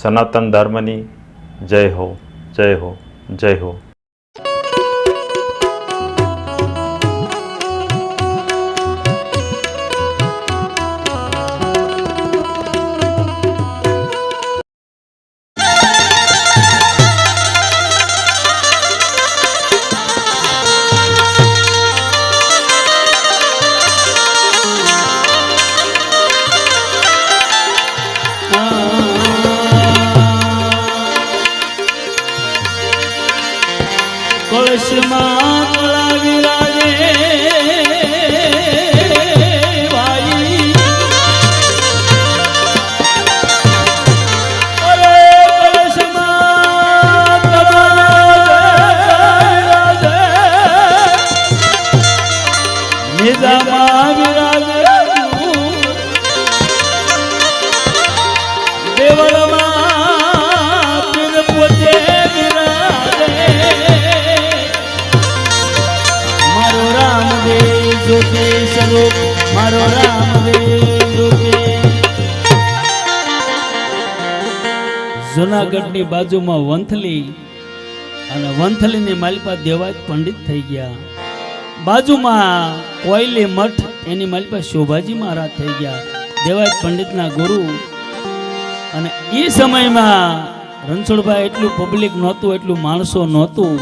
સનાતન ધર્મની જય હો, જય હો, જય હો. કળશમાં કળા વિરાજે ભાઈ, અરે કળશમાં વિરાજે, નિજામાં વિરાજે, દેવળમાં પીર પોતે વિરાજે. મારો રામદેવ જોકે સ્વરૂપ, મારો રામદેવ જોકે. જુનાગઢની બાજુમાં વંથલી અને વંથલીની માલિપા દેવાજ પંડિત થઈ ગયા. બાજુમાં કોયલી મઠ એની માલિપા શોભાજી મહારાજ થઈ ગયા, દેવાજ પંડિતના ગુરુ. અને એ સમયમાં રણછોડભાઈ એટલું પબ્લિક નહોતું, એટલું માણસો નહોતું.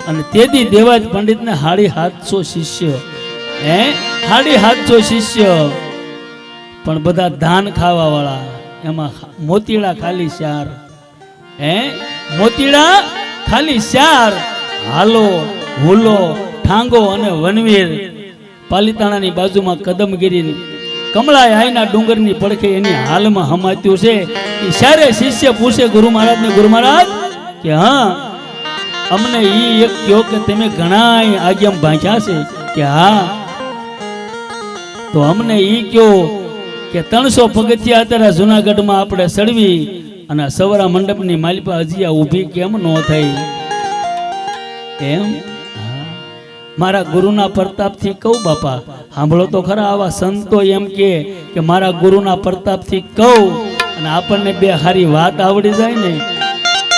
અને તેથી દેવાજ પંડિતને 750 શિષ્ય, 750 શિષ્ય, પણ બધા ધાન ખાવા વાળા. એમાં મોતીડા ખાલી 4, મોતીડા ખાલી 4. હાલો, હુલો, ઠાંગો અને વનવીર. પાલિતાણાની બાજુમાં કદમગીરી કમળા આઈના ડુંગરની પડખે એની હાલમાં હમાત્યું છે. એ સારે શિષ્ય પૂછે ગુરુ મહારાજને, ગુરુ મહારાજ કે હા અમને ઈ એક કહો કે તમે ઘણા આજ્ઞા ભાંચ્યા છે કે હા, તો અમને ઈ કહો કે 300 પગથિયા અત્યારે જુનાગઢમાં આપણે સડવી અને સવરા મંડપની માલિપા હજી ઊભી કેમ ન થઈ? એમ મારા ગુરુના પ્રતાપથી કહું બાપા, સાંભળો તો ખરા. આવા સંતો એમ કે મારા ગુરુના પ્રતાપથી કહું અને આપણને બે હારી વાત આવડી જાય ને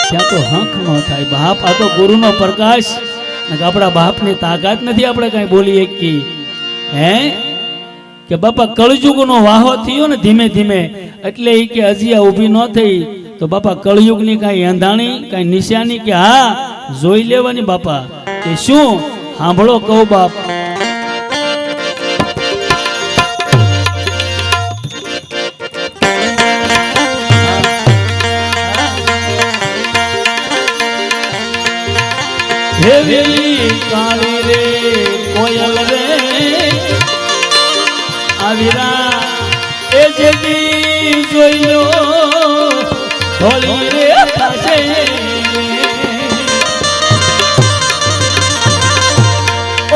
ત્યાં તો હંખ ન થાય. બાપ આ તો ગુરુનો પ્રકાશ, આપણા બાપની તાકાત નથી આપણે કઈ બોલીએ કે બાપા કળયુગનો વાહો થયો ને ધીમે ધીમે, એટલે એ કે હજી આ ઊભી ન થઈ તો બાપા કળયુગની કાંઈ અંધાણી કાંઈ નિશાની કે હા જોઈ લેવાની બાપા. કે શું? સાંભળો કહું બાપ. હેવેલી કાળી રે કોયલ રે આવીરા એ જેદી જોઈ લો હોળી રે થશે.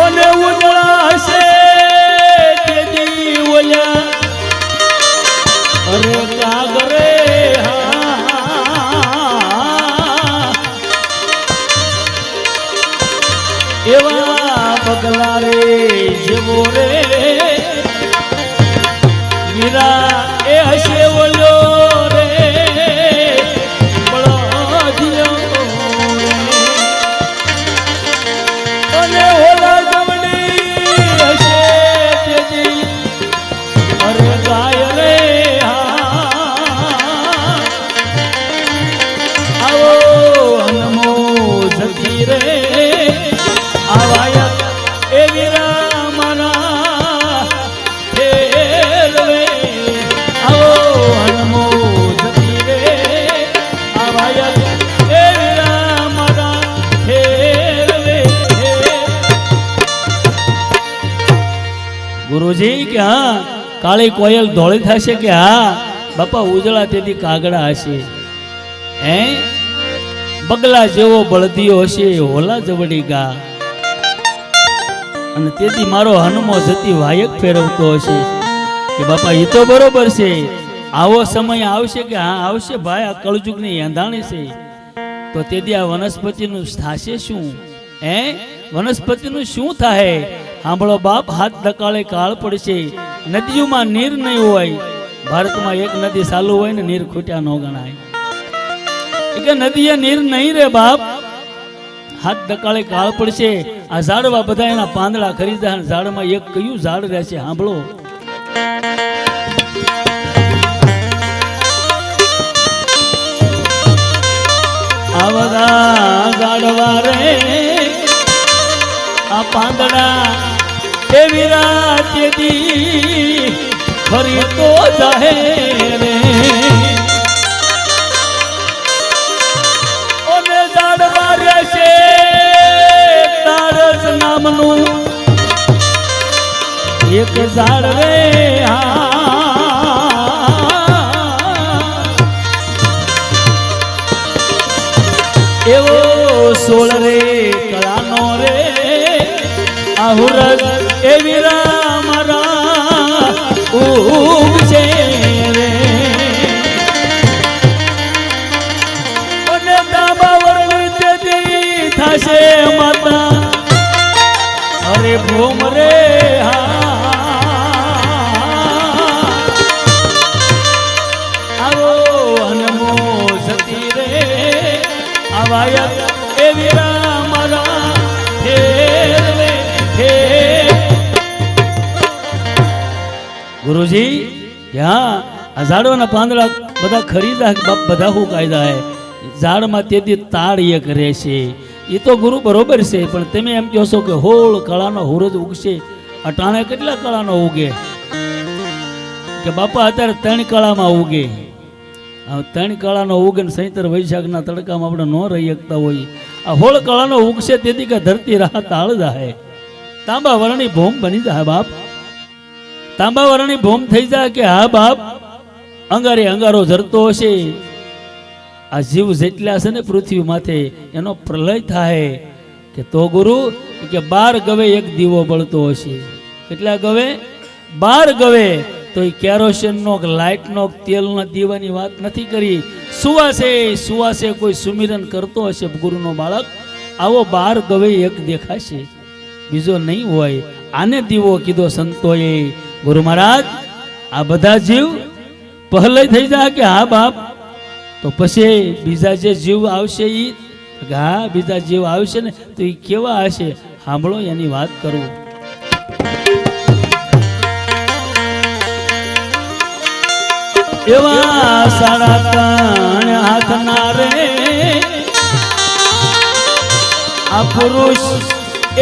ઓને ઉજળાશે તેદી ઓલા અરે કાગરે એવા પગલા રે જેવો રે મીરા એ હશે ઓલો રે બળદિયો અને ઓલા જમણી હશે તેદી અરે ગાય રે આવો હનમો જતી રે આવાયા એ વીરા મારા ફેરવે આવો હનમો જતી રે આવાયા એ વીરા મારા ફેરવે. ગુરુજી કે હા કાળી કોયલ ધોળી થશે કે હા બાપા ઉજળા તેથી કાગડા હશે, બગલા જેવો બળદિયો હશે હોલા જવડી ગા. અને તેથી મારો હનુમો જતી વાયક ફેરવતો હશે કે બાપા એ તો બરોબર છે. આવો સમય આવશે કે હા આવશે ભાઈ, આ કળયુગની અંધાણી છે. તો તેથી આ વનસ્પતિનું થશે શું? વનસ્પતિનું શું થાય? સાંભળો બાપ, હાથ ધકાળે કાળ પડશે. નદીઓમાં નીર નહીં હોય. ભારતમાં એક નદી ચાલુ હોય ને નીર ખૂટ્યા ન ગણાય. એ કે નદીએ નીર નહીં રે બાપ, હાથ દકાળે કાળ પડશે. આ ઝાડવા બધા એના પાંદડા ખરીદા, ઝાડમાં એક કયું ઝાડ રહેશે સાંભળો. આ બધા ઝાડવા રે આ પાંદડા એવી રાતેથી ફરી તો જાહે રે. ઓને ઝાડવા રહેશે તારસ નામનું એક ઝાડ રે. એવો સોળ રે કળાનો રે આહુરસ એવી મારા ઉગશે રે. અને દાબાવરણ તેથી થશે માતા અરે ભૂમ રે. આવો હનમો સતી રે આવાયત એવી મારા ગુરુજી. ત્યાં આ ઝાડોના પાંદડા બધા ખરીદા બાપ, બધા હું કાયદા હે ઝાડમાં તેથી તાળ એક રહેશે. એ તો ગુરુ બરોબર છે, પણ તમે એમ કહો છો કે હોળ કળાનો હુરજ ઉગશે. અટાણે કેટલા કળાનો ઉગે કે બાપા અત્યારે 3 કળામાં ઉગે. 3 કળાનો ઉગે ને સૈતર વૈશાખના તડકામાં આપણે ન રહી શકતા હોય. આ હોળ કળાનો ઉગશે તેથી કે ધરતી રાહ તાળ જાહે. તાંબા વર્ણી ભૂમ બની જાય બાપ, તાંબા વર્ણી ભૂમ થઈ જાય કે હા બાપ અંગારે અંગારો ઝરતો હશે. આ જીવ જેટલા છે ને પૃથ્વી માથે એનો પ્રલય થાય કે તો ગુરુ કે 12 ગવે એક દીવો બળતો હશે. કેટલા ગવે? 12 ગવે. તો એ કેરોસીનનો લાઇટનો તેલના દીવાની વાત નથી કરી. સુવાસે કોઈ સુમિરન કરતો હશે ગુરુનો બાળક, આવો 12 ગવે એક દેખાશે, બીજો નહીં હોય. આને દીવો કીધો સંતોએ. ગુરુ મહારાજ આ બધા જીવ પહેલે થઈ જાય કે હા બાપ, તો પછી બીજા જે જીવ આવશે એ હા બીજા જીવ આવશે ને તો એ કેવા હશે સાંભળો, એની વાત કરું. એવા 3.5 હાથના રે આ પુરુષ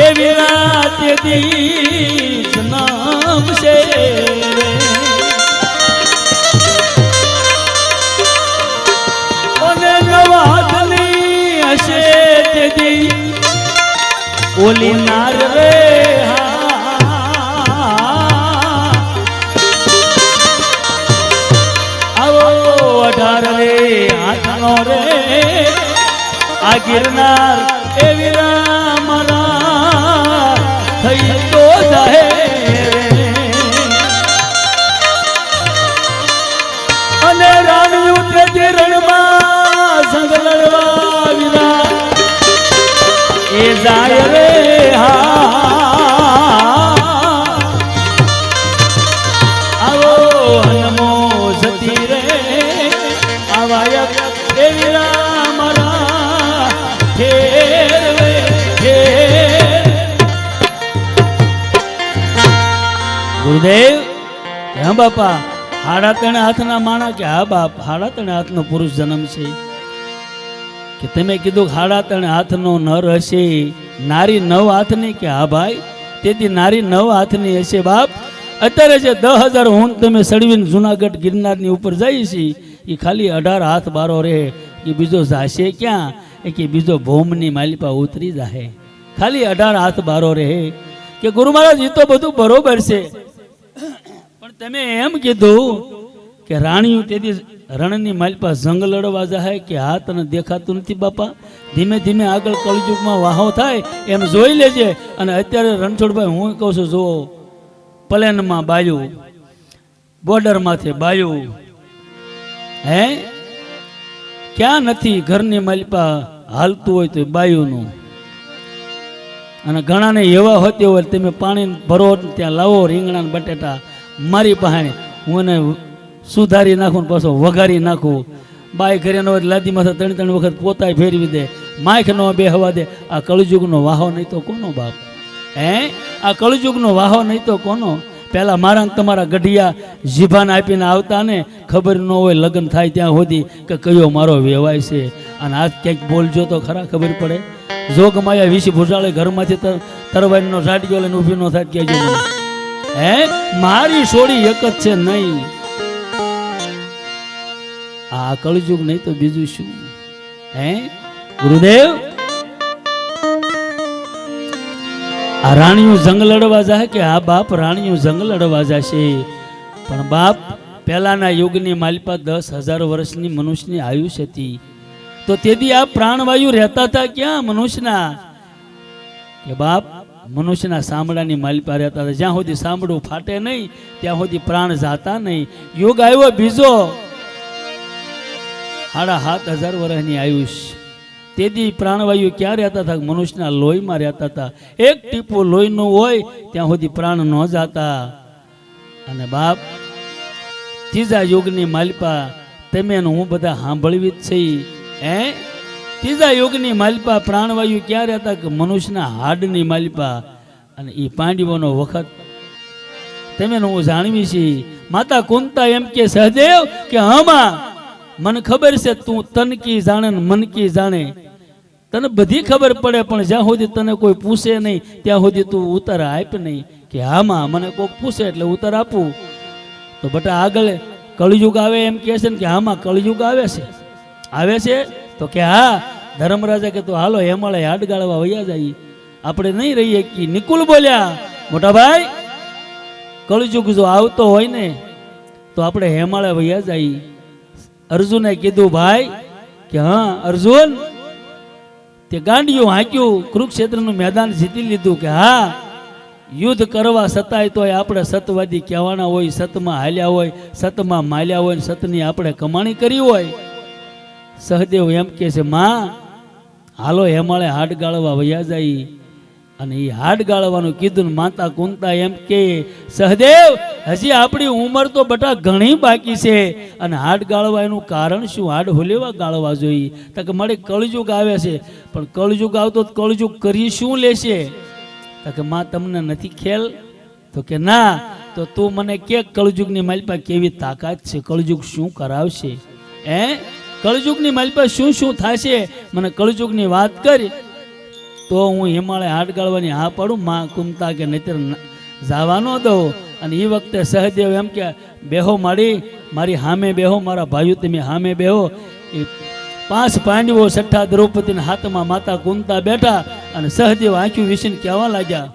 એવી રાતેથી નામ છે રે. અને નવાદની હશે તેથી ઓલી નાર રે. આવો 18 રે હાથનો રે આ ગિરનાર એવી મારા થઈ તો જાહે. અને રાણી ઉતરે રણમાં સંગ લડવા વિના એ જાય રે. આવો હનમો સતી રે આવાયક એવી મારા ખેર રે ખેર. ગુરુદેવ હા બાપા 3.5 હાથના માણા કે હા બાપ 3.5 હાથનો પુરુષ જન્મ છે કે તમે કીધું 3.5 હાથનો નર હશે, નારી 9 હાથની કે હા ભાઈ તેથી નારી 9 હાથની હશે બાપ. અત્યારે જે 10,000 ઊંટ તમે સળવીને જુનાગઢ ગિરનારની ઉપર જાય છે એ ખાલી 18 હાથ બારો રહે. એ બીજો જાશે ક્યાં? એ કે બીજો ભૂમની માલિપા ઉતરી જાહે. ખાલી 18 હાથ બારો રહે કે ગુરુ મહારાજ એ તો બધું બરોબર છે, પણ તમે એમ કીધું કે રાણીઓ તેથી રણની માલિપા જંગ લડવા જાય કે હા તને દેખાતું નથી બાપા. ધીમે ધીમે આગળ કળયુગમાં વાહો થાય એમ જોઈ લેજે. અને અત્યારે રણછોડભાઈ હું કહું છું જો પ્લેનમાં બાયું, બોર્ડર માથે બાયું હે ક્યાં નથી ઘરની માલિપા હાલતું હોય તો બાયુનું. અને ઘણાને એવા હોતી હોય તમે પાણી ભરો ત્યાં લાવો રીંગણા ને બટેટા મારી પાસે હું એને સુધારી નાખું પાછો વઘારી નાખું બાય ઘરે નો લાદી માથે 3 વખત પોતાય ફેરવી દે, માખ નો બેહવા દે. આ કળયુગનો વાહો નહીં તો કોનો બાપ? આ કળયુગનો વાહો નહીં તો કોનો? પહેલા મારા ને તમારા ગઢિયા જીભાને આપીને આવતા ને ખબર ન હોય લગ્ન થાય ત્યાં સુધી કે કયો મારો વેવાય છે. અને આજ ક્યાંક બોલજો તો ખરા ખબર પડે. જોગમાયા વિષ ભૂસાળે ઘરમાંથી તરવાઈનો સાડીઓ લઈને ઊભી ન થાય કહેજો મને. મારી સોડી એક જ છે નહીં. આ કળયુગ નહીં તો બીજું શું? ગુરુદેવ, આ રાણીઓ જંગ લડવા જાય કે આ બાપ રાણીઓ જંગ લડવા જશે? પણ બાપ, પહેલાના યુગની માલિપા 10,000 વર્ષની મનુષ્યની આયુષ્ય હતી. તો તેથી આ પ્રાણવાયુ રહેતા હતા ક્યાં મનુષ્યના? કે બાપ, મનુષ્યના સાંભળાની માલિપા રહેતા હતા. જ્યાં સુધી સાંભળું ફાટે નહીં ત્યાં સુધી પ્રાણ જાતા નહીં. યુગ આવ્યો બીજો, 7,500 વર્ષની આયુષ્ય. તેથી પ્રાણવાયુ ક્યાં રહેતા હતા? મનુષ્યના લોહીમાં રહેતા હતા. એક ટીપું લોહીનું હોય ત્યાં સુધી પ્રાણ ન જાતા. અને બાપ, ત્રીજા યુગની માલિપા તમે હું બધા સાંભળવી જ છે. ત્રીજા યુગની માલિપા પ્રાણવાયુ ક્યાં રહેતા? કે મનુષ્યના હાડની માલિપા. અને એ પાંડવોનો વખત તમે હું જાણવી છે. માતા કુંતા એમ કે સહદેવ કે હમા મને ખબર છે તું તન કી જાણે ને મન કી જાણે, તને બધી ખબર પડે, પણ જ્યાં સુધી તને કોઈ પૂછે નહીં ત્યાં સુધી તું ઉત્તર આપ નહીં. કે હામાં મને કોઈ પૂછે એટલે ઉત્તર આપું. તો બટા આગળ કળયુગ આવે એમ કહે છે ને કે હામાં કળયુગ આવે છે? તો કે હા. ધર્મરાજા કે તો હાલો હેમાળે હાડ ગાળવા વયા જાય, આપણે નહીં રહીએ કે. નિકુલ બોલ્યા, મોટા ભાઈ, કળયુગ જો આવતો હોય ને તો આપણે હેમાળે વયા જાય. અર્જુને કીધું ભાઈ કે હા અર્જુન, તે ગાંડિયું હાંક્યું, કુરુક્ષેત્રનું મેદાન જીતી લીધું. કે હા, યુદ્ધ કરવા સતાય તોય આપણે સતવાદી કહેવાના હોય, સતમાં હાલ્યા હોય, સતમાં માલ્યા હોય, સતની આપણે કમાણી કરી હોય. સહદેવ એમ કે છે માં હાલો હેમાળે હાડ ગાળવા વયા જાય. અને એ હાડ ગાળવાનું કીધું ને માતા કુંતા એમ કે સહદેવ હજી આપણી ઉંમર તો બટા ઘણી બાકી છે, અને હાડ ગાળવા એનું કારણ શું? હાડ હોલેવા ગાળવા જોઈએ. તો કે મારે કળયુગ આવે છે, પણ કળયુગ આવતો કળયુગ કરી શું લેશે? તો કે માં તમને નથી ખ્યાલ? તો કે ના. તો તું મને કે કળયુગની માલિપા કેવી તાકાત છે? કળયુગ શું કરાવશે? કળયુગની માલિપા શું શું થશે? મને કળયુગની વાત કરી તો હું હિમાલય હાડ ગાળવાની હા પાડું. માં કુંતા કે નહીતર જવા ન દઉં. અને એ વખતે સહદેવ એમ કે બેહો મારી સામે બેહો, મારા ભાઈઓ તમે સામે બેહો. એ 5 પાંડવો 6 દ્રૌપદીના હાથમાં માતા કુંતા બેઠા. અને સહદેવ આંખ્યું વિશીને કહેવા લાગ્યા,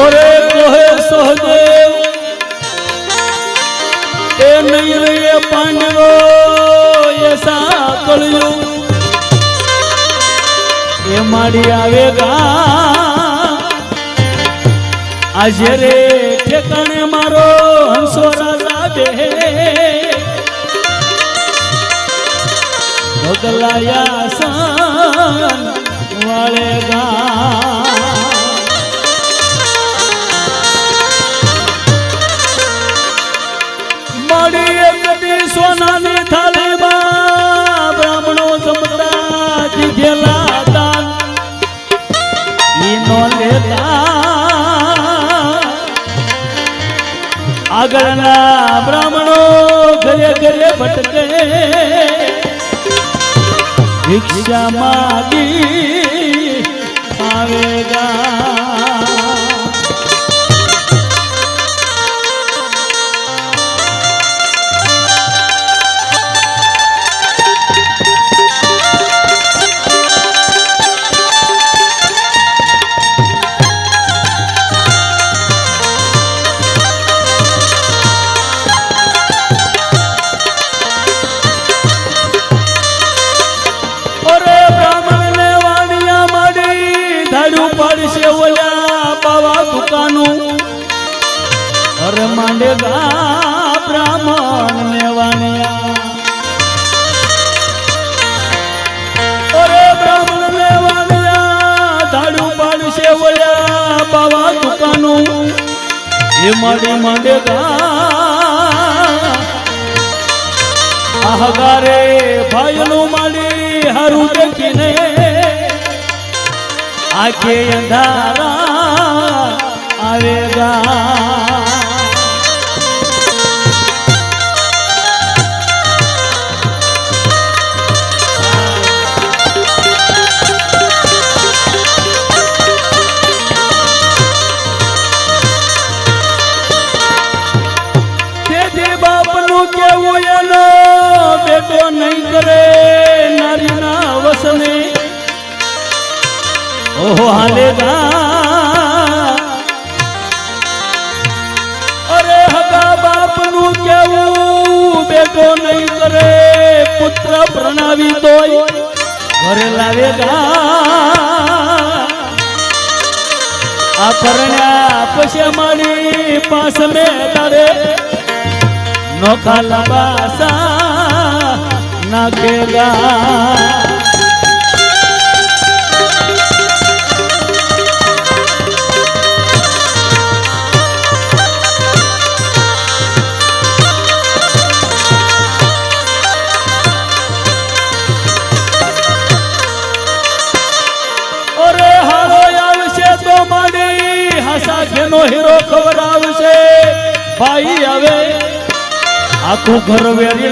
અરે કહે સહદેવ એ નહીં રે પાંડવો એસા કળયુગ એ માડી આવેગા. આજે રે ઠેકાણે મારો હંસો રાજા બે બદલાયા સન વાળેગા. સોનાની થાળીમાં બ્રાહ્મણો જમતા દીધેલા દાન ઈનો લેતા. આગળના બ્રાહ્મણો ઘરે ઘરે ભટકે ભિક્ષા માગી આવેગા. પાડશે ઓલે વાણી માંડે આહગારે ભાઈનું માંડી હારું દેખીને આખે અંધારા આવેગા કેવું એનો બેટો નહીં કરે નારીના વસને ઓહો હાલેગા અરે હગા બાપનું કેવું બેટો નહીં કરે પુત્ર પ્રણાવી તોય ઘરે લાવેગા આ પરણ્યા પછી મારી પાસ મેં તારે नोखा लबासा नागेगा अरे हारो आवशे तो माडी हसा घेनो हीरो खबर आवशे भाई आवे आखू घर वेरी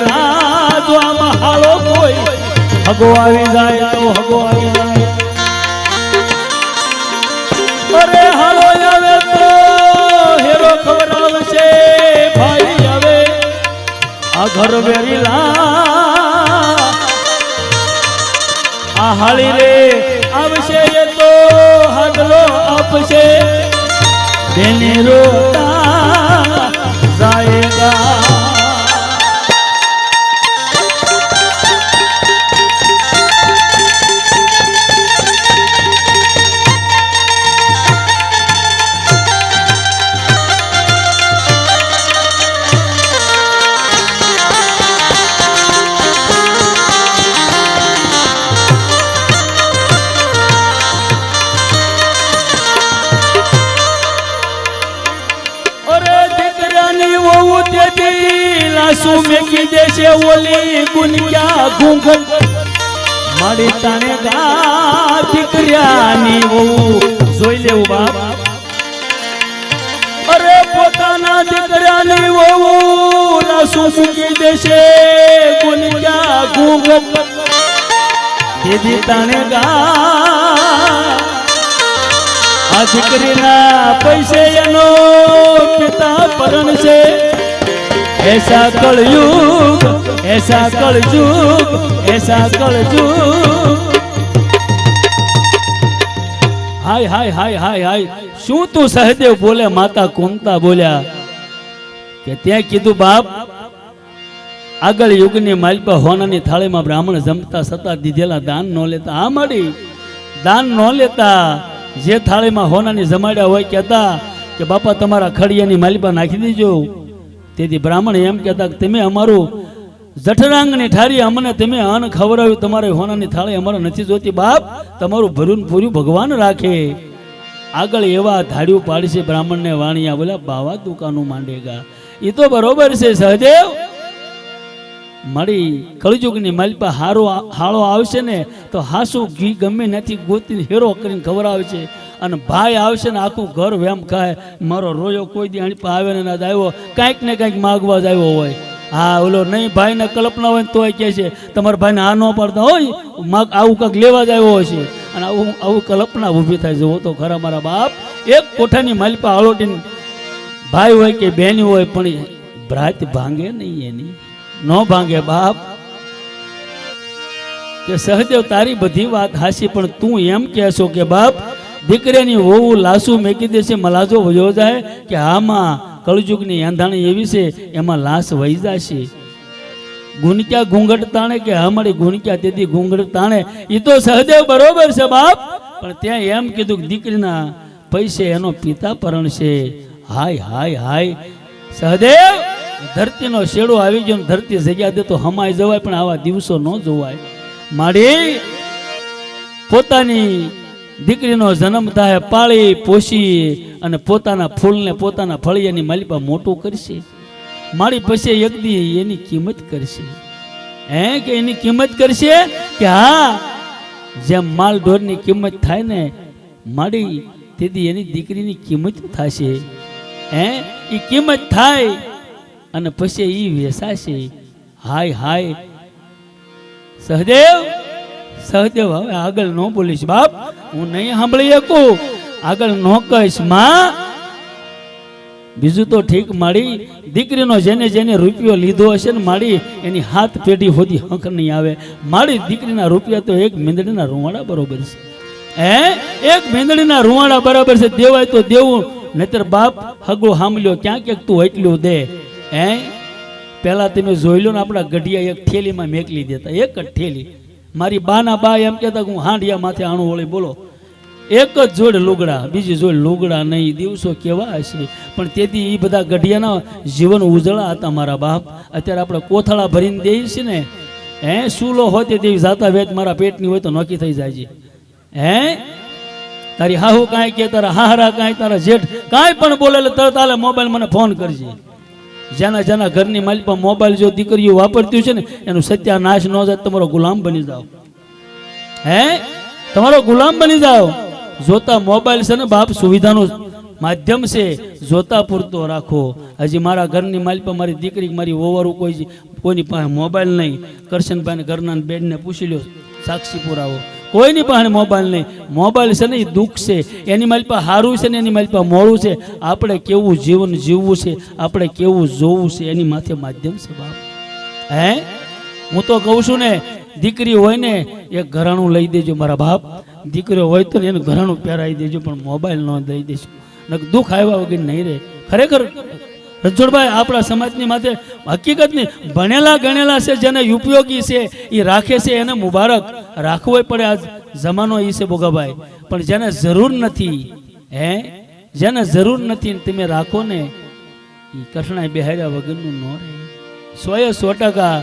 जो आमा हालो कोई हगो आवी जाए तो हगो आवी जाए अरे हालो आवे तो हेरो खबर आवशे भाई आवे आ घर वेरी आ हाली रे आवशे ये तो हाडलो आपशे बेनी रोता जाएगा लासू में की देशे ओली गुन क्या घूंघट मारी ताने गा दिकरियानी वो જોઈ લેવું બાપ અરે પોતાના દીકરાની वो લાસુ મૂકી દેશે ગુન क्या घूंघट દીદી તાને ગા આ દીકરીના પૈસે એનો પિતા પરણ છે ऐसा कलयुग ऐसा कलयुग ऐसा कलयुग हाय हाय हाय हाय हाय શું તું સહદેવ બોલે માતા કુંતા બોલ્યા કે ત્યાં કીધું બાપ આગળ યુગની માલપા હોનાની થાળીમાં બ્રાહ્મણ જમતા છતાં દીધેલા દાન ન લેતા આ મળી દાન ન લેતા જે થાળીમાં હોનાની જમાડ્યા હોય કહેતા કે બાપા તમારા ખડિયાની માલપા નાખી દેજો તેથી બ્રાહ્મણ એમ કહેતા કે તમે અમારું જઠરાંગની ઠારી અમને તમે અન્ન ખવડાવ્યું તમારે હોનાની થાળી અમારે નથી જોતી બાપ તમારું ભર્યું પૂર્યું ભગવાન રાખે આગળ એવા ધાડ્યું પાડશે બ્રાહ્મણને વાણિયા બોલ્યા બાવા દુકાનું માંડેગા એ તો બરોબર છે સહદેવ મારી કળજુગની માલપા હાળો આવશે ને તો હાસુ ઘી ગમે નથી ગોતી હેરો કરીને ખવડાવે છે અને ભાઈ આવશે ને આખું ઘર વેમ ખાય મારો રોયો કોઈ દી અણી આવે ને ના આવ્યો કાંઈક ને કાંઈક માગવા જ આવ્યો હોય હા ઓલો નહીં ભાઈને કલ્પના હોય તોય કહે છે તમારા ભાઈને આ ન પડતા હોય આવું કાંઈક લેવા જ આવ્યો હશે અને આવું કલ્પના ઊભી થાય જુઓ તો ખરા મારા બાપ એક કોઠાની માલપા હળોટીને ભાઈ હોય કે બહેની હોય પણ ભ્રાત ભાંગે નહીં એની ન ભાંગે બાપ કે સહદેવ તારી બધી વાત હાસી પણ તું એમ કહેશો કે બાપ દીકરીની વહુ લાસુ મેકી દેશે મલાજો વયો જાય કે આમાં કળજુગની આંધાણી એવી છે એમાં લાશ વહી જશે ગુણક્યા ઘૂંઘટ તાણે કે અમારી ગુણક્યા તેથી ઘૂંઘટ તાણે એ તો સહદેવ બરોબર છે બાપ પણ ત્યાં એમ કીધું કે દીકરીના પૈસે એનો પિતા પરણ છે હાય હાય હાય સહદેવ ધરતીનો શેડો આવી ગયો ધરતી જગ્યા દે તો હમાઈ જવાય પણ આવા દિવસો ન જોવાય મારી પોતાની દીકરીનો જન્મ થાય પાળી પોષી અને પોતાના ફૂલને પોતાના ફળિયાની માલિપા મોટું કરશે મારી પછી એક દી એની કિંમત કરશે કે એની કિંમત કરશે કે હા જેમ માલ ઢોરની કિંમત થાય ને મારી તેથી એની દીકરીની કિંમત થશે એ કિંમત થાય અને પછી એ વેસાશે હાય હાય સહદેવ સહદેવ હવે આગળ ન બોલીશ બાપ હું નહીં સાંભળી શકું આગળ ન કહીશ માં બીજું તો ઠીક મારી દીકરીનો જેને જેને રૂપિયો લીધો હશે ને મારી એની હાથ પેઢી હોતી હંક નહીં આવે મારી દીકરીના રૂપિયા તો એક મીંદડીના રૂવાડા બરોબર છે એક મીંદડીના રૂવાડા બરાબર છે દેવાય તો દેવું નહીતર બાપ હગો હામલ્યો ક્યાં ક્યાંક તું એટલું દે પેલા તમે જોઈ લો ને આપણા ગઢિયા એક થેલીમાં મેકલી દેતા એક જ થેલી મારી બાના બા એમ કહેતા હું હાંડિયા માથે આણું વળી બોલો એક જ જોડ લુગડા બીજી જોડ લુગડા નહીં દિવસો કેવા હશે પણ તેથી એ બધા ગઢિયાના જીવન ઉજળા હતા મારા બાપ અત્યારે આપણે કોથળા ભરીને દઈએ છીએ ને સૂલો હોય તેવી જાતા વેચ મારા પેટની હોય તો નોકી થઈ જાય છે તારી હાહુ કાંઈ કે તારા હાહરા કાંઈ તારા જેઠ કાંઈ પણ બોલે તરત આલે મોબાઈલ મને ફોન કરજે જેના જેના ઘરની માલિપા મોબાઈલ જો દીકરીઓ વાપરતી છે ને એનું સત્યાનાશ ન જાય તમારો ગુલામ બની જાઓ તમારો ગુલામ બની જાઓ જોતા મોબાઈલ છે ને બાપ સુવિધાનું માધ્યમ છે જોતા પૂરતો રાખો હજી મારા ઘરની માલિપા મારી દીકરી મારી ઓવરું કોઈની પાસે મોબાઈલ નહીં કરશનભાઈ ઘરના બેનને પૂછી લો સાક્ષી પુરાવો કોઈની પાસે મોબાઈલ નહીં મોબાઈલ છે ને એ દુઃખ છે એની માલિપા સારું છે ને એની માલિપા મોડું છે આપણે કેવું જીવન જીવવું છે આપણે કેવું જોવું છે એની માથે માધ્યમ છે બાપ હું તો કહું છું ને દીકરી હોય ને એક ઘરાણું લઈ દેજો મારા બાપ દીકરીઓ હોય તો ને એનું ઘરાણું પહેરાવી દેજો પણ મોબાઈલ ન દઈ દેજો દુઃખ આવ્યા વગર નહીં રહે ખરેખર રણછોડભાઈ આપણા સમાજની માથે હકીકત નહીં ભણેલા ગણેલા છે જેને ઉપયોગી છે એ રાખે છે એને મુબારક રાખવો પડે આ જમાનો એ છે ભોગાભાઈ પણ જેને જરૂર નથી જેને જરૂર નથી તમે રાખો ને એ કઠણાઈ બેહાર્યા વગરનું ન રહે 100%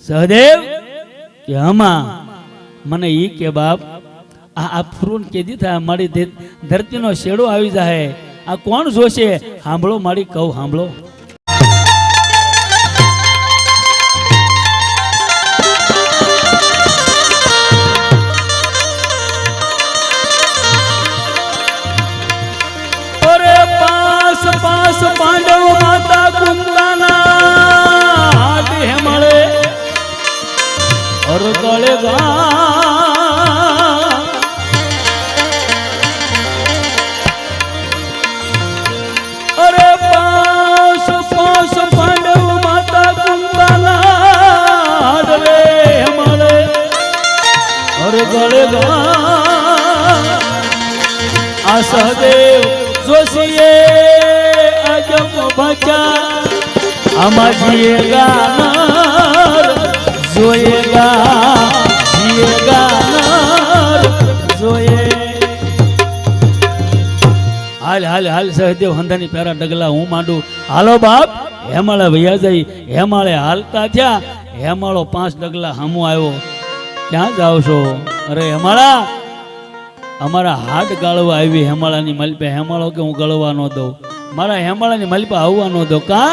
સહદેવ કે આમાં મને ઈ કે બાપ આ ફ્રૂટ કેદી થાય મારી ધરતીનો શેડો આવી જાય આ કોણ જોશે સાંભળો મારી કહું સાંભળો અરે પાસ પાસ પાંડવ માતા કુંતાના હાથ હેમળે અર ગળે ગા આ સહદેવ જોશીએ અજબ બચા આમાં જીએગા નર જોયેગા જીએગા નર જોયે હાલ હાલ હાલ સહદેવ હંધાની પેરા ડગલા હું માંડું હાલો બાપ હેમાળે વૈયા જઈ હેમાળે હાલતા થયા હેમાળો 5 ડગલા હામો આવ્યો ક્યાં જાવ છો અરે હેમાળા અમારા હાથ ગાળવા આવી હેમાળાની મલપે હેમાળો કે હું ગળવા ન દઉં મારા હેમાળાની મલપે આવવા ન દઉં કા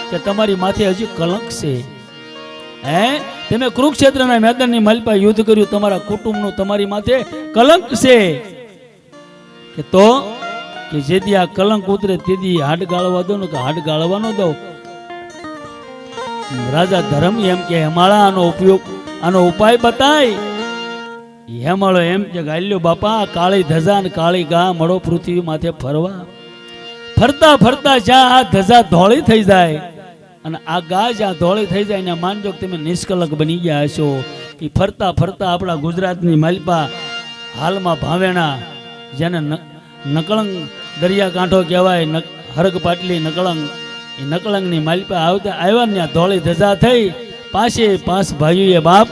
કે તમારી માથે હજી કલંક છે તમે કુરુક્ષેત્રના મેદાનની મલપે યુદ્ધ કર્યું તમારા કુટુંબનું તમારી માથે કલંક છે કે તો કે જેથી આ કલંક ઉતરે તેથી હાડ ગાળવા દો ને કે હાડ ગાળવા ન દઉં રાજા ધર્મ એમ કે હેમાળા આનો ઉપાય બતાય હેમાળો એમ કે ગાલ્યો બાપા કાળી ધજા ને કાળી ગા મળો પૃથ્વી માથે ફરવા ફરતા ફરતા જ્યાં આ ધજા ધોળી થઈ જાય અને આ ગા જ્યાં ધોળી થઈ જાય ને માનજો કે તમે નિષ્કલંક બની ગયા હશો એ ફરતા ફરતા આપણા ગુજરાતની માલિપા હાલમાં ભાવેણા જેને નકળંગ દરિયા કાંઠો કહેવાય હરગ પાટલી નકળંગ એ નકળંગની માલિપા આવ્યા ને ધોળી ધજા થઈ પાસે 5 ભાઈઓએ બાપ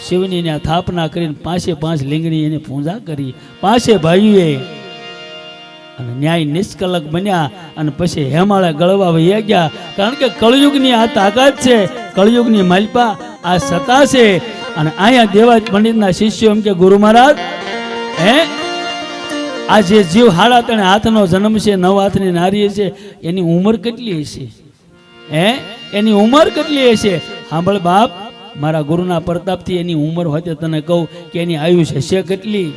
શિવની ને સ્થાપના કરીને 5 લિંગણી એને પૂજા કરી 5 ભાઈઓએ અને ન્યાય નિષ્કલંક બન્યા અને પછી હેમાળે ગળવા વહી ગયા કારણ કે કળયુગની આ તાકાત છે કળયુગની માલિપા આ સત્તા છે અને અહીંયા દેવાજ પંડિતના શિષ્યો એમ કે ગુરુ મહારાજ હે આ જે જીવ હાડા તણે હાથનો જન્મ છે 9 હાથની નારી છે એની ઉંમર કેટલી હશે હે એની ઉંમર કેટલી હશે સાંભળ બાપ મારા ગુરુના પ્રતાપથી એની ઉંમર હોય તને કહું કે એની આયુષ્ય હશે કેટલી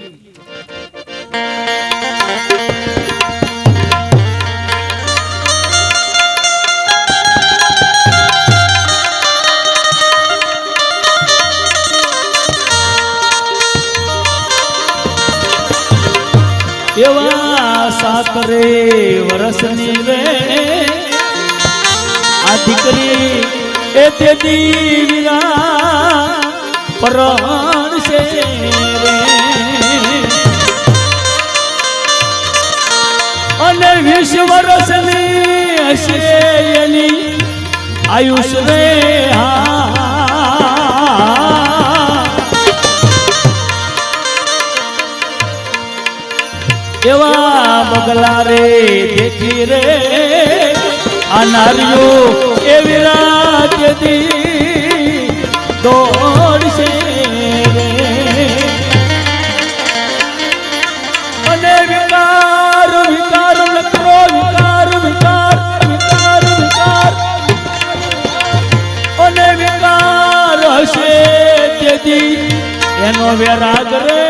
એવા 7 વર્ષની રે આ દીકરી એ તે દીવીરા પરણ છે રે અને 20 વર્ષની હશે એની આયુષ રે એવા બગલા રે દેખી રે આ નારીઓ એવી રાજ્યથી દોડશે રે અને વિકાર વિકાર નકરો વિકાર વિકાર વિકાર વિકાર અને વિકાર હશે તેથી એનો વેરાગ રે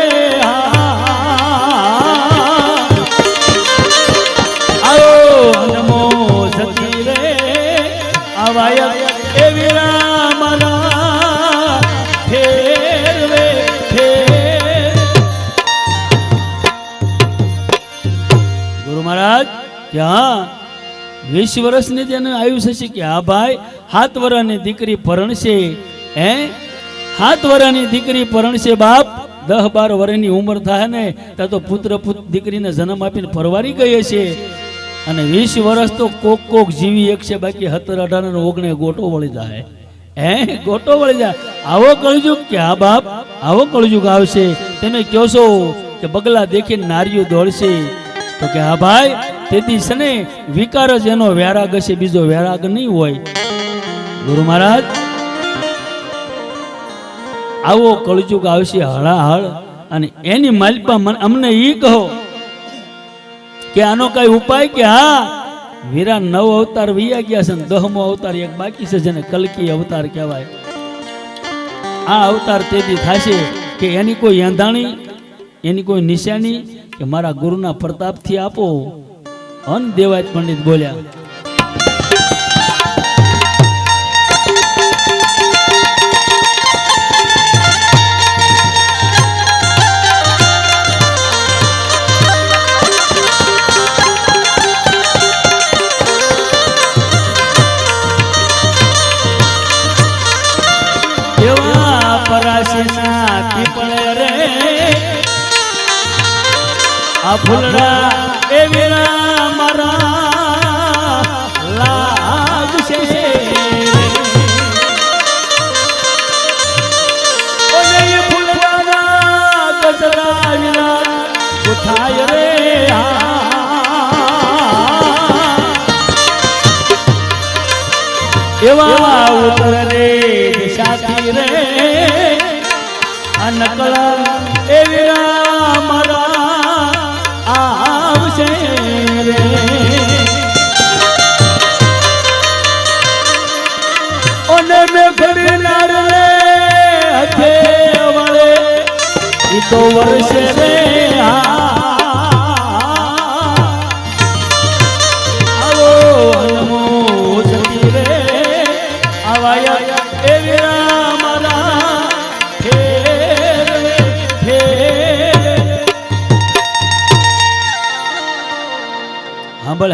ગુરુ મહારાજ ક્યાં 20 વર્ષની તેને આયુષ્ય છે કે હા ભાઈ 7 વર્ષની દીકરી પરણશે હે 7 વર્ષની દીકરી પરણશે બાપ 10-12 વર્ષની ઉંમર થાય ને ત્યાં તો પુત્ર દીકરીને જન્મ આપીને પરવારી ગઈ છે અને 20 વર્ષ તો કોક જીવી એક છે બાકી 17, 18 ને 19 ગોટો વળી જાય હે ગોટો વળી જાય આવો કળજુગ કે હા બાપ આવો કળજુગ આવશે તમે કહો છો કે બગલા દેખીને નારીઓ દોડશે તો કે હા ભાઈ તેથી છે ને વિકાર જ એનો વેરાગ હશે બીજો વેરાગ નહીં હોય ગુરુ મહારાજ આવો કળજુગ આવશે હળાહળ અને એની માલિપા અમને ઈ કહો કે આનો કઈ ઉપાય કે હા વીરા 9 અવતાર વૈયા ગયા છે 10મો અવતાર એક બાકી છે જેને કલ્કી અવતાર કહેવાય આ અવતાર તેથી થશે કે એની કોઈ એંધાણી એની કોઈ નિશાની કે મારા ગુરુના પ્રતાપથી આપો અન દેવાજ પંડિત બોલ્યા પરાશીના પીપળે રે આ ફૂલડા એ વીરા મારા લાગશે ઓને એ ફૂલડાના ગજરા વીરા ઉઠાય રે એવા ઉતર રે દિશાથી રે નકળા એવી મારા આવશે રે ઓને મે ઘડનાર રે હથે વળે ઈ તો વર્ષે રે આવો અનમો જતી રે આવાયા એવી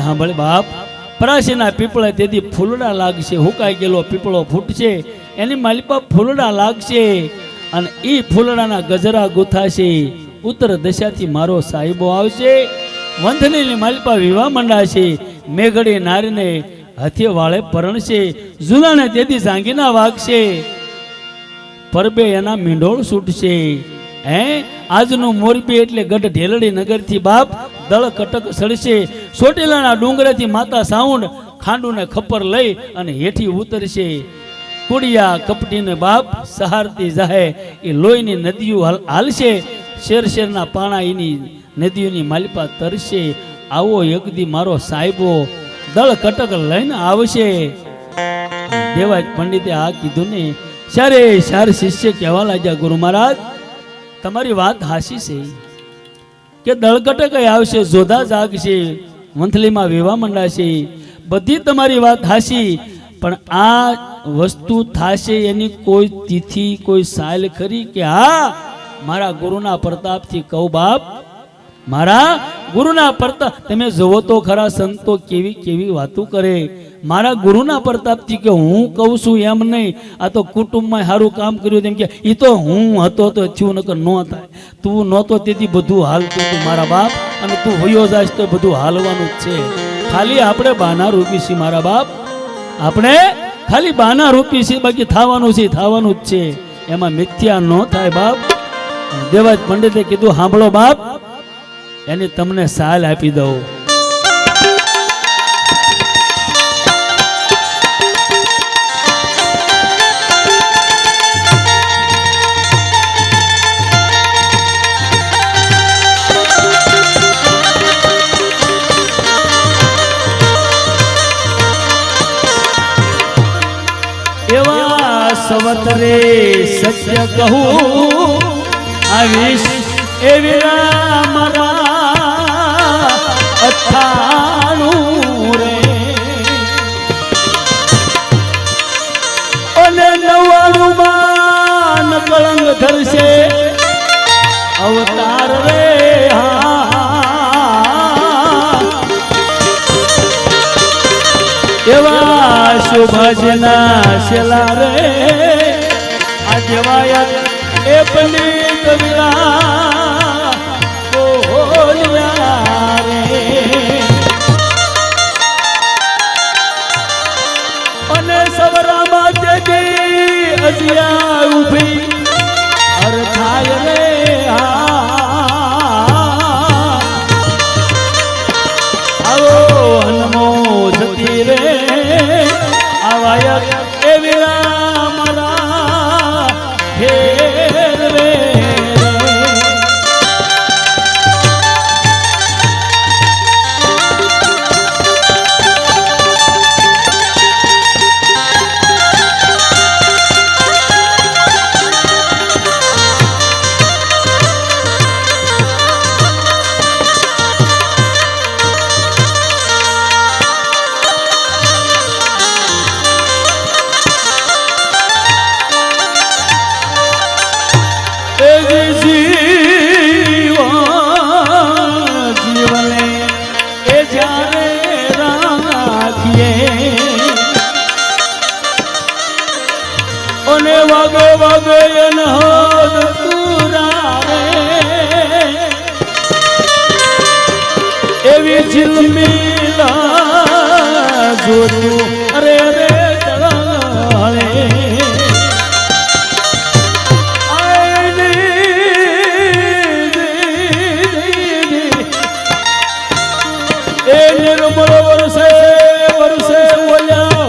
સાંભળ બાપ પરાશીના પીપળે તેથી ફૂલડા લાગશે હુકાઈ ગયેલો પીપળો ફૂટશે એની માલિપા ફૂલડા લાગશે અને ઈ ફૂલડાના ગજરા ગુથાશે ઉત્તર દિશાથી મારો સાહેબો આવશે વંથલીની માલિપા વિવાહ મંડાશે મેઘડી નારીને હાથે વાળે પરણશે જુદાને તેથી ઝાંગીના વાગશે પરબે એના મીંઢોળ છૂટશે હે આજનું મોરબી એટલે ગઢ ઢેલડી નગરથી બાપ દળ કટક સડશે ચોટીલાના ડુંગરેથી માતા સાઉન્ડ ખાંડુને ખપ્પર લઈ અને હેઠી ઉતરશે કુડિયા કપટીને બાપ સહારતી જાહે એ લોહીની નદીઓ હાલશે, શેર શેરના પાણા એની નદીઓની માલિપા તરશે. આવો એકદી મારો સાહેબો દળ કટક લઈને આવશે. દેવાજ પંડિતે આ કીધું ને સારે સાર શિષ્ય કહેવા લાગ્યા, ગુરુ મહારાજ તમારી વાત હાસી છે કે દળ કટક આવશે, જોધા જાગશે, મંથલીમાં વેવા મંડાશે, બધી તમારી વાત હાસી. પણ આ વસ્તુ થાશે એની કોઈ તિથિ કોઈ સાલ ખરી કે હા મારા ગુરુના પ્રતાપથી કહું બાપ, મારા ગુરુના પ્રતાપ. તમે જોવો તો ખરા સંતો કેવી કેવી વાતો કરે. મારા ગુરુના પ્રતાપથી કે હું કહું છું એમ નહીં, આ તો કુટુંબમાં સારું કામ કર્યું તેમ કે એ તો હું હતો તો થયું, નકર ન થાય. તું નહોતો તેથી બધું હાલતું હતું મારા બાપ, અને તું હોયો જાશ તો બધું હાલવાનું જ છે. ખાલી આપણે બાના રૂપી છીએ મારા બાપ, આપણે ખાલી બાના રૂપી છીએ, બાકી થવાનું છે થવાનું જ છે, એમાં મિથ્યા ન થાય બાપ. દેવાજ પંડિતે કીધું સાંભળો બાપ, એની તમને સાલ આપી દઉં. એવા સવતરે સત્ય કહું આવીશ એવી મારા 98 રે અને 99 માં કળંગ ધરશે અવતાર રે. એવા શુભજના શેલા રે આ જેવાયા એ પંડિત વિલા બોલ્યા રે. અને સવરામાં જગી અજિયા ઉભી અર થાય રે. આવો હનમો જતી રે આવાય એવી મારા ઘેર રે. અને વાગે વાગે અનહદ તુરા રે એવી ઝિલમિલા જોતું અરે રે તળાળે. એ નિર્મળ વર્ષે વર્ષે બોલ્યા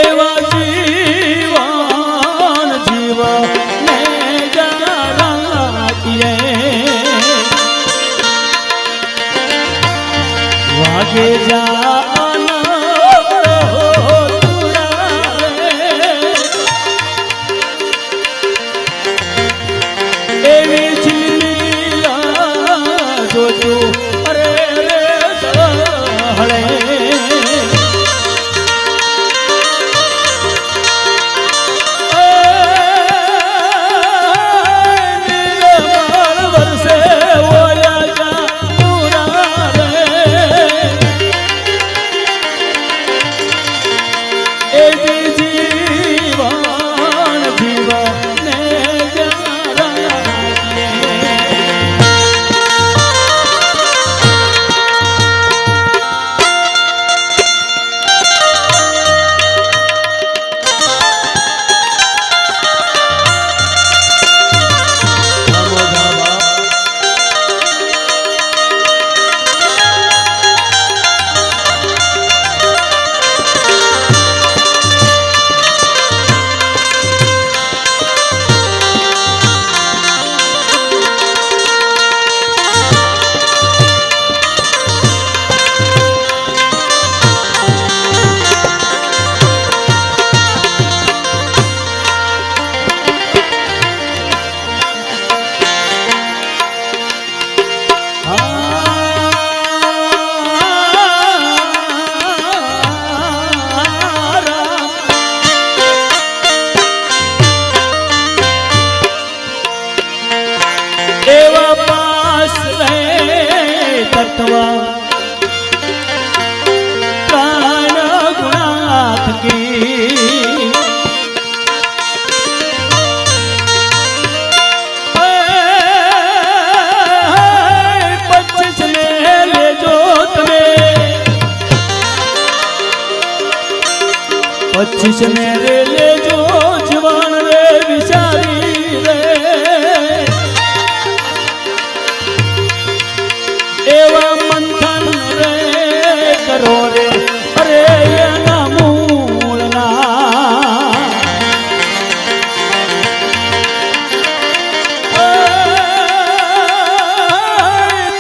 એવા જીવન જીવને રાખીએ વાગે જાન એવી જીલા જોજો અરે રે હળે. જીવન જીવને प्राण गुणाथ की पच्चीस ने ले जो तमे 25 ने ले जो जीवन रे विचारी रे एवा मंथन रे करो रे अरे ना मूलना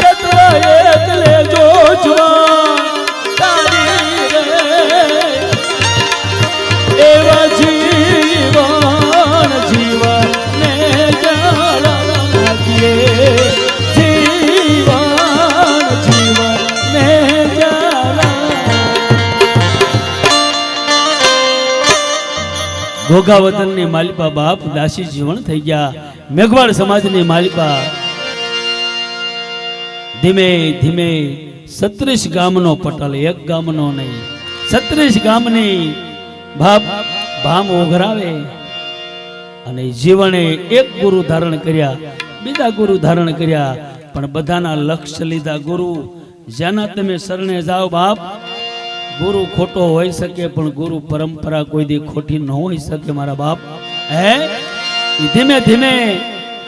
तत्व एक ले जो जुआन तारी रे एवा जीवन जीवन ने जाला लागिए घोघा वतन ने मालिपा बाप दासी जीवन थई गया मेघवाड़ समाज ने मालिपा धीमे धीमे 36 गामनो पटल एक गामनो नहीं 36 गामनी बाप भाम ओघरावे अने जीवने एक गुरु धारण कर्या बीजा गुरु धारण कर्या पण बधाना लक्ष्य लीधा गुरु जेना तमे शरणे जाओ बाप गुरु खोटो होई सके पण गुरु परंपरा कोई दी खोटी न होई सके मारा बाप है धीमे धीमे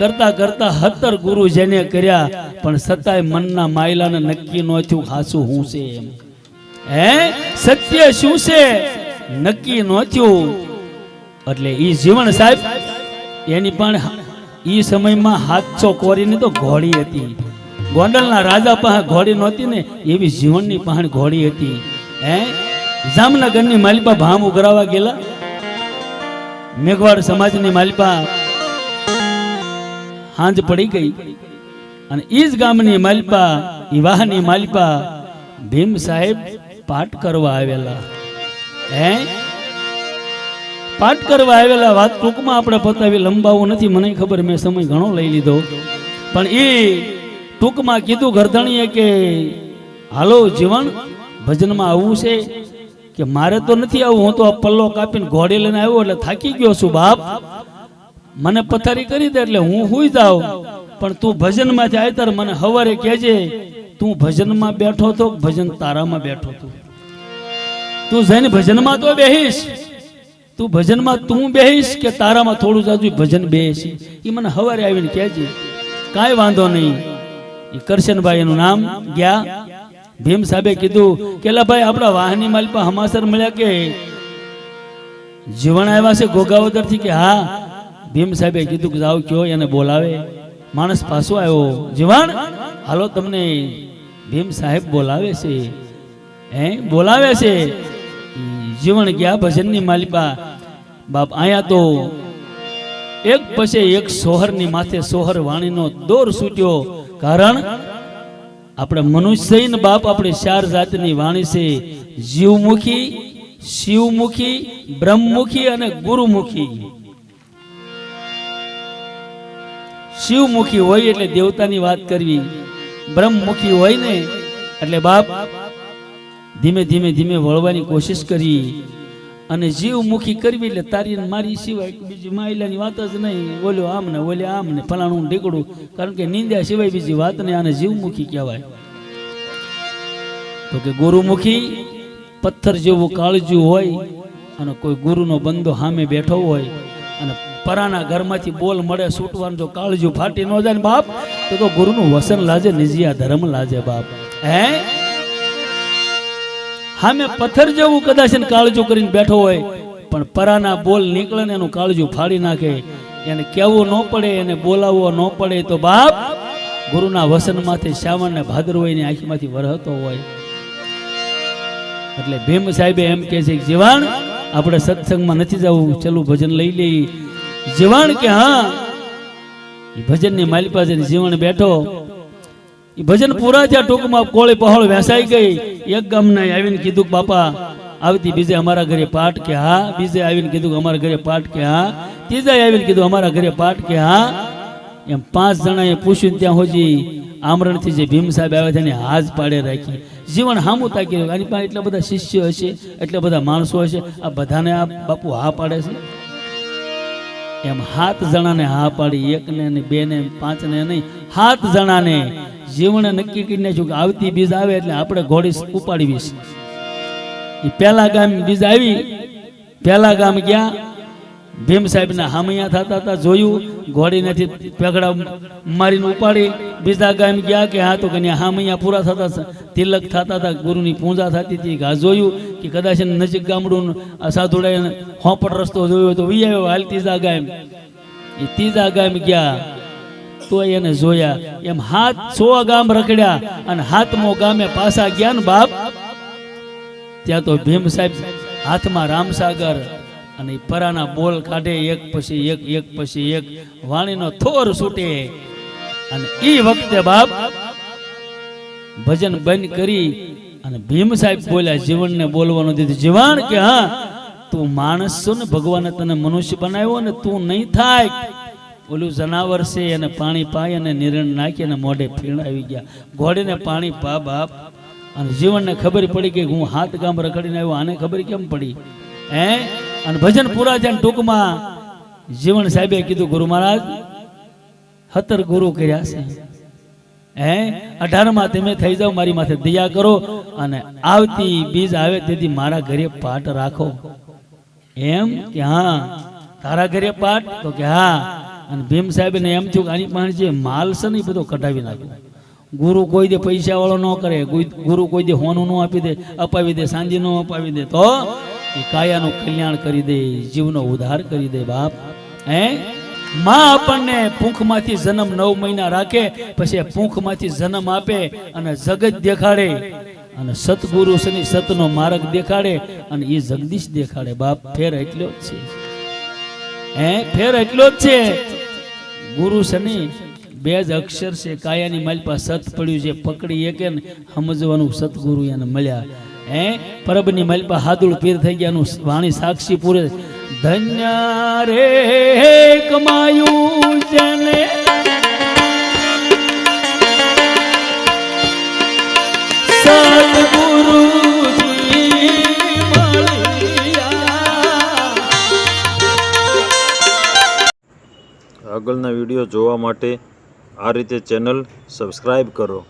करता करता 70 गुरु जेने कर्या पण सताय मनना मायलाने नक्की नो थ्यु हासु हुं छे एम है सत्य शुं छे नक्की नो थ्यु એટલે ઈ જીવન સાહેબ એની પણ ઈ સમયમાં 700 કોરીની તો ઘોડી હતી ગોંડલના રાજા પાસે ઘોડી નહોતી ને એવી જીવનની પાસે ઘોડી હતી જામનગરની માલિપા ભામ ઉઘરાવા ગયેલા મેઘવાડ સમાજની માલિપા હાંજ પડી ગઈ અને ઈ જ ગામની માલિપા ઈ વાહની માલિપા ભીમ સાહેબ પાઠ કરવા આવેલા પાઠ કરવા આવેલા વાત ટૂંકમાં આપણે પતાવી લંબાવું નથી મને ખબર મેં સમય ઘણો લઈ લીધો પણ ઈ ટૂંકમાં કીધું ગરધણીએ કે હાલો જીવન ભજનમાં આવવું છે કે મારે તો નથી આવવું હું તો આ પલ્લો કાપીને ઘોડી લઈને આવ્યો એટલે થાકી ગયો છું બાપ મને પથારી કરી દે એટલે હું હુઈ જાઉં પણ તું ભજનમાં જાય ત્યારે મને હવારે કહેજે તું ભજનમાં બેઠો તો ભજન તારામાં બેઠો તો તું જઈને ભજનમાં તો બેહીશ તું ભજનમાં તું બેહીશ કે તારામાં થોડું જાજુ ભજન બેસી એ મને હવારે આવીને કહેજે કાંઈ વાંધો નહીં એ કરશનભાઈ એનું નામ ગયા ભીમ સાહેબે કીધું કે ભાઈ આપણા વાહની માલિપા હમાસર મળ્યા કે જીવન આવ્યા છે ગોગાવદર થી કે હા ભીમ સાહેબે કીધું કે જાઓ કયો એને બોલાવે માણસ પાછો આવ્યો જીવન હાલો તમને ભીમ સાહેબ બોલાવે છે બોલાવે છે જીવન ગયા ભજનની માલિપા બાપ આયા તો એક પછી એક સોહરની માથે સોહર વાણીનો દોર છૂટ્યો કારણ આપણે મનુષ્ય બાપ આપણે 4 જાતની વાણી છે જીવમુખી શિવમુખી બ્રહ્મમુખી અને ગુરુમુખી શિવમુખી હોય એટલે દેવતાની વાત કરવી બ્રહ્મમુખી હોય ને એટલે બાપ ધીમે ધીમે ધીમે વળવાની કોશિશ કરી અને જીવમુખી કરવી એટલે તારી ને મારી સિવાય બીજી માયલાની વાત જ નહીં. ઓલ્યો આમ ને ઓલે આમ ને ફલાણું ઢીકડું, કારણ કે નિંદ્યા સિવાય બીજી વાત ને આને જીવમુખી કહેવાય. તો કે ગુરુમુખી પથ્થર જેવું કાળજું હોય અને કોઈ ગુરુનો બંદો સામે બેઠો હોય અને પરાના ઘરમાંથી બોલ મળે છૂટવાનું જો કાળજું ફાટી ન જાય ને બાપ, તો ગુરુનું વસન લાજે, નિજિયા ધર્મ લાજે બાપ. હે સામે પથ્થર જેવું કદાચ કાળજું કરીને બેઠો હોય પણ પરાના બોલ નીકળે ને એનું કાળજું ફાડી નાખે. એને કહેવું ન પડે, એને બોલાવવો ન પડે તો બાપ ગુરુના વસનમાંથી શ્રાવણ ને ભાદરવાની આંખમાંથી વરહતો હોય. એટલે ભીમ સાહેબે એમ કહે છે કે જીવાણ આપણે સત્સંગમાં નથી જવું, ચલો ભજન લઈ લઈએ. જીવાણ કે હા, એ ભજનની માલી પાસે જીવણ બેઠો. એ ભજન પૂરા થયા, ટૂંકમાં કોળી પહોળ વેસાઈ ગઈ. એક ગામના આવીને કીધું કે બાપા આવતી બીજે અમારા ઘરે પાઠ કે હા, બીજે આવીને કીધું અમારા ઘરે પાઠ કે હા, ત્રીજા આવીને કીધું અમારા ઘરે પાઠ કે હા. એમ 5 જણાએ પૂછ્યું ત્યાં હોજી આમરણથી જે ભીમ સાહેબ આવ્યા હતા એને હાજ પાડે રાખી. જીવન હામું તાકી આની પાસે એટલા બધા શિષ્ય હશે, એટલા બધા માણસો હશે, આ બધાને આ બાપુ હા પાડે છે. એમ 7 જણાને હા પાડી, 1 ને 2 ને 5 ને નહીં, 7 જણાને જીવણે નક્કી કરી નાખ્યું કે આવતી બીજ આવે એટલે આપણે ઘોડી ઉપાડવીશ. એ પહેલા ગામ બીજ આવી, પહેલા ગામ ગયા, ભીમ સાહેબ ના હામૈયા થતા હતા, જોયું ઘોડી નથી પેગડા મારીને ઉપાડી. બીજા ગામ ગયા કે હા, તો કે હામૈયા પૂરા થતા, તિલક થતા હતા, ગુરુની પૂજા થતી હતી. આ જોયું કે કદાચ નજીક ગામડું સાધુડાએ હોપટ રસ્તો જોયો તો વી આવ્યો હાલ ત્રીજા ગામ. એ ત્રીજા ગામ ગયા તો એને જોયા. એમ 100 ગામ રખડ્યા અને 7મો ગામે પાછા ગયા ને બાપ, ત્યાં તો ભીમ સાહેબ હાથમાં રામસાગર અને પરાના બોલ કાઢે, એક પછી એક, એક પછી એક, વાણીનો થોર છૂટે. અને એ વખતે બાપ ભજન બંધ કરી અને ભીમ સાહેબ બોલ્યા, જીવનને બોલવાનું દીધું. જીવન કે હા, તું માણસ છો ને, ભગવાને તને મનુષ્ય બનાવ્યો ને, તું નહીં થાય. ઓલું જનાવર છે એને પાણી પાય અને નિરણ નાખી અને મોઢે ફીણ આવી ગયા. ઘોડીને પાણી પા બાપ. અને જીવનને ખબર પડી કે હું 7 ગામ રખડીને આવ્યો, આને ખબર કેમ પડી? હે અને ભજન પૂરા થયા ટૂંકમાં જીવન સાહેબે કીધું ગુરુ મહારાજ 17 ગુરુ કર્યા છે, હે 18માં તમે થઈ જાઓ, મારી માથે દયા કરો અને આવતી બીજ આવે તેથી મારા ઘરે પાઠ રાખો. એમ કે હા તારા ઘરે પાઠ? તો કે હા. અને ભીમ સાહેબ ને એમ થયું કે આની પાસે જે માલ છે ને એ બધો કઢાવી નાખ્યો. ગુરુ કોઈ દે પૈસા વાળો ન કરે, ગુરુ કોઈ દે હોનું ન આપી દે, અપાવી દે, સાંજી ન અપાવી દે, તો એ કાયાનું કલ્યાણ કરી દે, જીવનો ઉદ્ધાર કરી દે બાપ. હે માં આપણને પૂંખમાંથી જન્મ 9 મહિના રાખે, પછી પૂંખમાંથી જન્મ આપે અને જગત દેખાડે અને સતગુરુ શની સતનો માર્ગ દેખાડે અને એ જગદીશ દેખાડે બાપ. ફેર એટલો જ છે, હે ફેર એટલો જ છે. ગુરુ શની 2 જ અક્ષર છે, કાયાની માલપા સત પડ્યું છે, પકડી એકે ને સમજવાનું સતગુરુ એને મળ્યા. હે પરબની માલપા હાદુળ પીર થઈ ગયાનું વાણી સાક્ષી પૂરે. ધન્ય રે કમાયું જેને સતગુરુજી મળ્યા. આગળના વિડીયો જોવા માટે આ રીતે ચેનલ સબસ્ક્રાઈબ કરો.